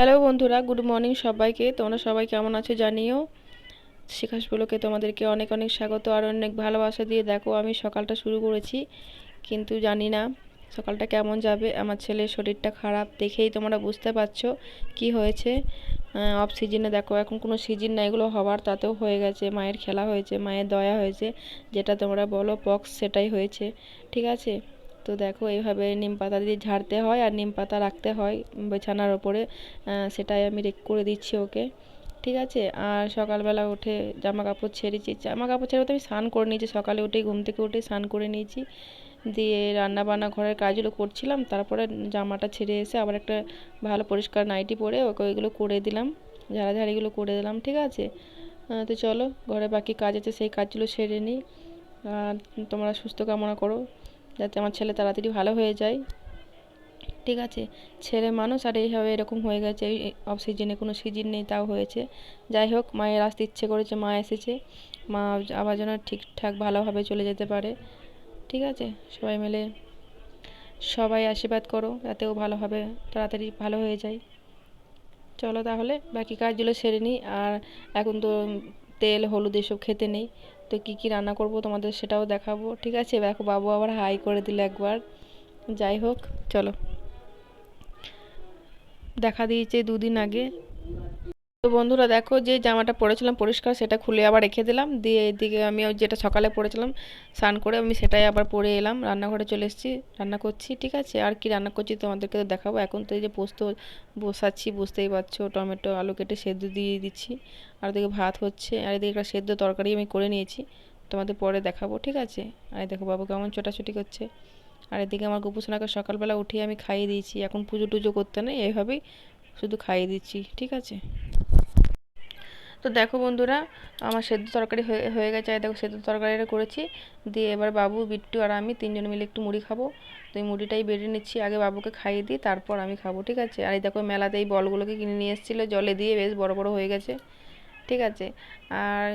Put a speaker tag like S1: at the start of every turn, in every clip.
S1: Hello বন্ধুরা, good morning সবাইকে। তোমরা সবাই কেমন আছো জানিও। শিখাস ব্লগে তোমাদেরকে অনেক অনেক স্বাগত আর অনেক ভালোবাসা দিয়ে। দেখো আমি সকালটা শুরু করেছি, কিন্তু জানি না সকালটা কেমন যাবে। আমার ছেলের শরীরটা খারাপ, দেখেই তোমরা বুঝতে পারছো কি হয়েছে। অফ সিজনে দেখো, এখন কোনো সিজন না, এগুলো হবার তাতেও হয়ে গেছে। মায়ের খেলা হয়েছে, মায়ের দয়া হয়েছে, যেটা তোমরা বলো পক্স, সেটাই হয়েছে। ঠিক আছে, তো দেখো এইভাবে নিম পাতা দিয়ে ঝাড়তে হয় আর নিম পাতা রাখতে হয় বিছানার ওপরে। সেটাই আমি করে দিচ্ছি ওকে। ঠিক আছে, আর সকালবেলা উঠে জামা কাপড় ছেড়েছি। জামা কাপড় ছেড়ে তো আমি স্নান করে নিয়েছি, সকালে উঠেই ঘুম থেকে উঠে স্নান করে নিয়েছি। দিয়ে রান্না বান্না ঘরের কাজগুলো করছিলাম, তারপরে জামাটা ছেড়ে এসে আবার একটা ভালো পরিষ্কার নাইটি পরে ওকে ওইগুলো করে দিলাম, ঝাড়াঝাড়িগুলো করে দিলাম। ঠিক আছে, তো চলো ঘরে বাকি কাজ আছে, সেই কাজগুলো সেরে নিই। আর তোমরা সুস্থ কামনা করো যাতে আমার ছেলে তাড়াতাড়ি ভালো হয়ে যায়। ঠিক আছে, ছেলে মানুষ আর এইভাবে এরকম হয়ে গেছে। এই অফ সিজনে কোনো সিজন নেই, তাও হয়েছে। যাই হোক, মায়ের আসতে ইচ্ছে করেছে, মা এসেছে। মা আবার যেন ঠিকঠাক ভালোভাবে চলে যেতে পারে। ঠিক আছে, সবাই মিলে সবাই আশীর্বাদ করো যাতে ও ভালোভাবে তাড়াতাড়ি ভালো হয়ে যায়। চলো তাহলে বাকি কাজগুলো সেরে নিই। আর এখন তো তেল হলুদ এসব খেতে নেই, তো কি কি রান্না করব তোমাদের সেটাও দেখাবো। ঠিক আছে, দেখো বাবু আবার হাই করে দিল একবার। যাই হোক, চলো। দেখা দিয়েছে দুদিন আগে। তো বন্ধুরা দেখো, যে জামাটা পরেছিলাম পরিষ্কার, সেটা খুলে আবার রেখে দিলাম। দিয়ে এদিকে আমি ওই যেটা সকালে পরেছিলাম স্নান করে, আমি সেটাই আবার পরে এলাম, রান্নাঘরে চলে এসেছি, রান্না করছি। ঠিক আছে, আর কি রান্না করছি তোমাদেরকে তো দেখাবো। এখন তো এই যে পোস্ত বসাচ্ছি, বুঝতেই পারছো, টমেটো আলু কেটে সেদ্ধ দিয়ে দিচ্ছি। আর এদিকে ভাত হচ্ছে, আর এদিকে একটা সেদ্ধ তরকারি আমি করে নিয়েছি, তোমাদের পরে দেখাবো। ঠিক আছে, আর দেখো বাবু কেমন ছোটাছুটি করছে। আর এদিকে আমার গোপুসোনাকে সকালবেলা উঠিয়ে আমি খাইয়ে দিয়েছি, এখন পুজো টুজো করতে নেই, এইভাবেই শুধু খাইয়ে দিচ্ছি। ঠিক আছে, তো দেখো বন্ধুরা, আমার সেদ্ধ তরকারি হয়ে হয়ে গেছে। আর দেখো সেদ্ধ তরকারিটা করেছি। দিয়ে এবার বাবু, বিট্টু আর আমি তিনজন মিলে একটু মুড়ি খাবো। তো এই মুড়িটাই বেড়ে নিচ্ছি, আগে বাবুকে খাইয়ে দিই, তারপর আমি খাবো। ঠিক আছে, আর এই দেখো মেলাতে এই বলগুলোকে কিনে নিয়ে এসেছিলো, জলে দিয়ে বেশ বড় বড় হয়ে গেছে। ঠিক আছে, আর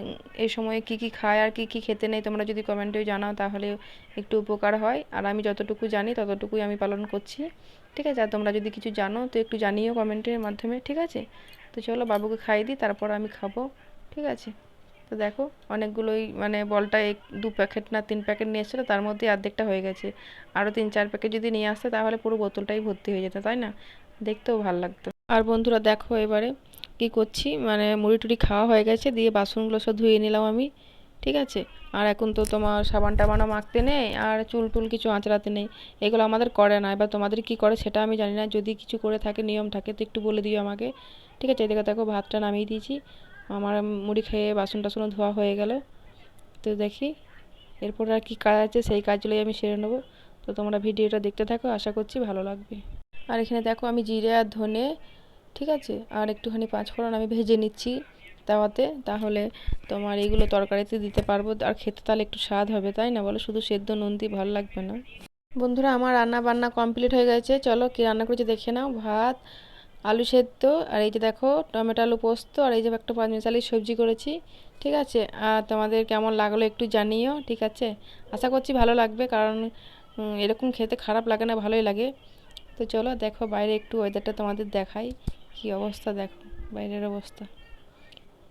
S1: এই সময়ে কি কি খায় আর কি কি খেতে নেই তোমরা যদি কমেন্টেও জানাও, তাহলে একটু উপকার হয়। আর আমি যতটুকু জানি ততটুকুই আমি পালন করছি। ঠিক আছে, আর তোমরা যদি কিছু জানো তো একটু জানিও কমেন্টের মাধ্যমে। ঠিক আছে, তো চলো বাবুকে খাইয়ে দিই, তারপর আমি খাবো। ঠিক আছে, তো দেখো অনেকগুলোই মানে বলটা 2 প্যাকেট না 3 প্যাকেট নিয়ে এসেছিলো, তার মধ্যে অর্ধেকটা হয়ে গেছে। আরও 3-4 প্যাকেট যদি নিয়ে আসতে তাহলে পুরো বোতলটাই ভর্তি হয়ে যেত, তাই না? দেখতেও ভালো লাগতো। আর বন্ধুরা দেখো এবারে কি করছি, মানে মুড়ি টুড়ি খাওয়া হয়ে গেছে, দিয়ে বাসনগুলো সব ধুয়ে নিলাম আমি। ঠিক আছে, আর এখন তো তোমার সাবান টাবানও মাখতে নেই, আর চুল টুল কিছু আঁচড়াতে নেই, এগুলো আমাদের করে না। এবার তোমাদের কি করে সেটা আমি জানি না, যদি কিছু করে থাকে নিয়ম থাকে তো একটু বলে দিও আমাকে। ঠিক আছে, এদিকে দেখো ভাতটা নামিয়ে দিয়েছি, আমার মুড়ি খেয়ে বাসন টাসনও ধোয়া হয়ে গেল। তো দেখি এরপর আর কি কাজ আছে, সেই কাজগুলোই আমি সেরে নেবো। তো তোমরা ভিডিওটা দেখতে থাকো, আশা করছি ভালো লাগবে। আর এখানে দেখো আমি জিরে আর ধনে, ঠিক আছে, আর একটুখানি পাঁচফোড়ন আমি ভেজে নিচ্ছি তাওয়াতে, তাহলে তোমার এইগুলো তরকারিতে দিতে পারবো, আর খেতে তাহলে একটু স্বাদ হবে, তাই না বলো? শুধু সেদ্ধ নুন দিয়ে ভালো লাগবে না। বন্ধুরা আমার রান্না বান্না কমপ্লিট হয়ে গেছে, চলো কি রান্না করেছি দেখে নাও। ভাত, আলু সেদ্ধ, আর এই যে দেখো টমেটো আলু পোস্ত, আর এই যে একটা পাঁচমিশালি সবজি করেছি। ঠিক আছে, আর তোমাদের কেমন লাগলো একটু জানিও। ঠিক আছে, আশা করছি ভালো লাগবে, কারণ এরকম খেতে খারাপ লাগে না, ভালোই লাগে। তো চলো দেখো বাইরে একটু ওয়েদারটা তোমাদের দেখাই, কি অবস্থা দেখো বাইরের অবস্থা।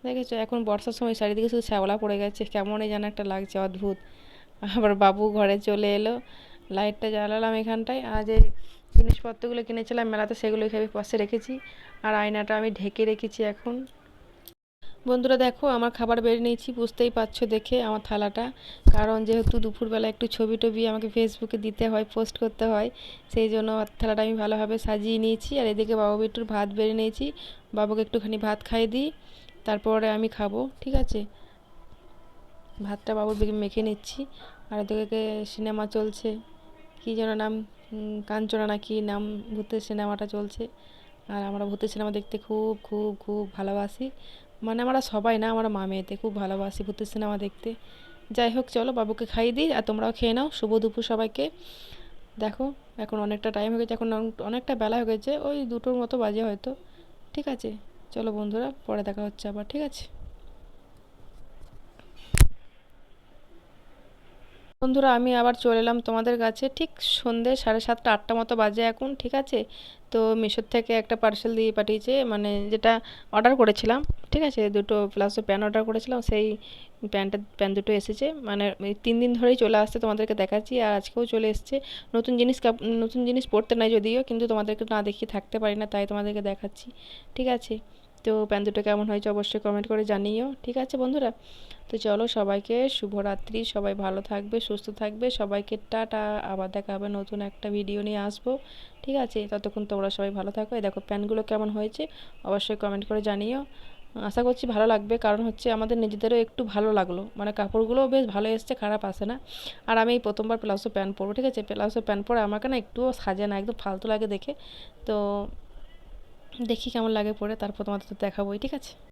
S1: দেখেছো, এখন বর্ষার সময় চারিদিকে শুধু শ্যাওলা পড়ে গেছে, কেমনই যেন একটা লাগছে, অদ্ভুত। আবার বাবু ঘরে চলে এলো, লাইটটা জ্বালালাম এখানটায়। আর যে জিনিসপত্রগুলো কিনেছিলাম মেলাতে, সেগুলো এখানে পাশে রেখেছি, আর আয়নাটা আমি ঢেকে রেখেছি এখন। বন্ধুরা দেখো আমার খাবার বেড়ে নিয়েছি, বুঝতেই পারছো দেখে আমার থালাটা, কারণ যেহেতু দুপুরবেলা একটু ছবি টবি আমাকে ফেসবুকে দিতে হয়, পোস্ট করতে হয়, সেই জন্য থালাটা আমি ভালোভাবে সাজিয়ে নিয়েছি। আর এদিকে বাবু বিট্টুর ভাত বেড়ে নিয়েছি, বাবুকে একটুখানি ভাত খাইয়ে দিই, তারপরে আমি খাবো। ঠিক আছে, ভাতটা বাবুর মেখে নিচ্ছি। আর ওদিকে সিনেমা চলছে, কী যেন নাম, কাঞ্চনা না কি নাম, ভূতের সিনেমাটা চলছে। আর আমরা ভূতের সিনেমা দেখতে খুব খুব খুব ভালোবাসি, মানে আমরা সবাই না, আমরা মা মেয়েতে খুব ভালোবাসি ভূতের সিনেমা দেখতে। যাই হোক চলো বাবুকে খাইয়ে দিই, আর তোমরাও খেয়ে নাও। শুভ দুপুর সবাইকে। দেখো এখন অনেকটা টাইম হয়ে গেছে, এখন অনেকটা বেলা হয়ে গেছে, ওই 2টোর মতো বাজে হয়তো। ঠিক আছে, চলো বন্ধুরা পরে দেখা হচ্ছে আবার। ঠিক আছে। বন্ধুরা আমি আবার চলে এলাম তোমাদের কাছে ঠিক সন্ধে 7:30 8টা মতো বাজে এখন, ঠিক আছে। তো মিশোর থেকে একটা পার্সেল দিয়ে পাঠিয়েছে, মানে যেটা অর্ডার করেছিলাম, ঠিক আছে, দুটো প্লাজো প্যান্ট অর্ডার করেছিলাম, সেই প্যান্ট দুটো এসেছে, মানে এই 3 দিন ধরেই চলে আসছে, তোমাদেরকে দেখাচ্ছি, আর আজকেও চলে এসেছে। নতুন জিনিস পরতে নাই যদিও, কিন্তু তোমাদেরকে না দেখিয়ে থাকতে পারি না, তাই তোমাদেরকে দেখাচ্ছি, ঠিক আছে। তো প্যান্ট দুটো কেমন হয়েছে অবশ্যই কমেন্ট করে জানিও, ঠিক আছে বন্ধুরা। তো চলো, সবাইকে শুভরাত্রি, সবাই ভালো থাকবে, সুস্থ থাকবে, সবাইকে টাটা। আবার দেখা হবে নতুন একটা ভিডিও নিয়ে আসবো, ঠিক আছে। ততক্ষণ তোমরা সবাই ভালো থাকো। এই দেখো প্যান্টগুলো কেমন হয়েছে অবশ্যই কমেন্ট করে জানিও। আশা করছি ভালো লাগবে, কারণ হচ্ছে আমাদের নিজেদেরও একটু ভালো লাগলো, মানে কাপড়গুলোও বেশ ভালো এসছে, খারাপ আসে না। আর আমি এই প্রথমবার প্লাজো প্যান্ট পরবো, ঠিক আছে। প্লাজো প্যান্ট পরে আমাকে না একটুও সাজে না, একদম ফালতু লাগে দেখে। তো দেখি কেমন লাগে পরে, তারপর তোমাদের তো দেখাবোই, ঠিক আছে।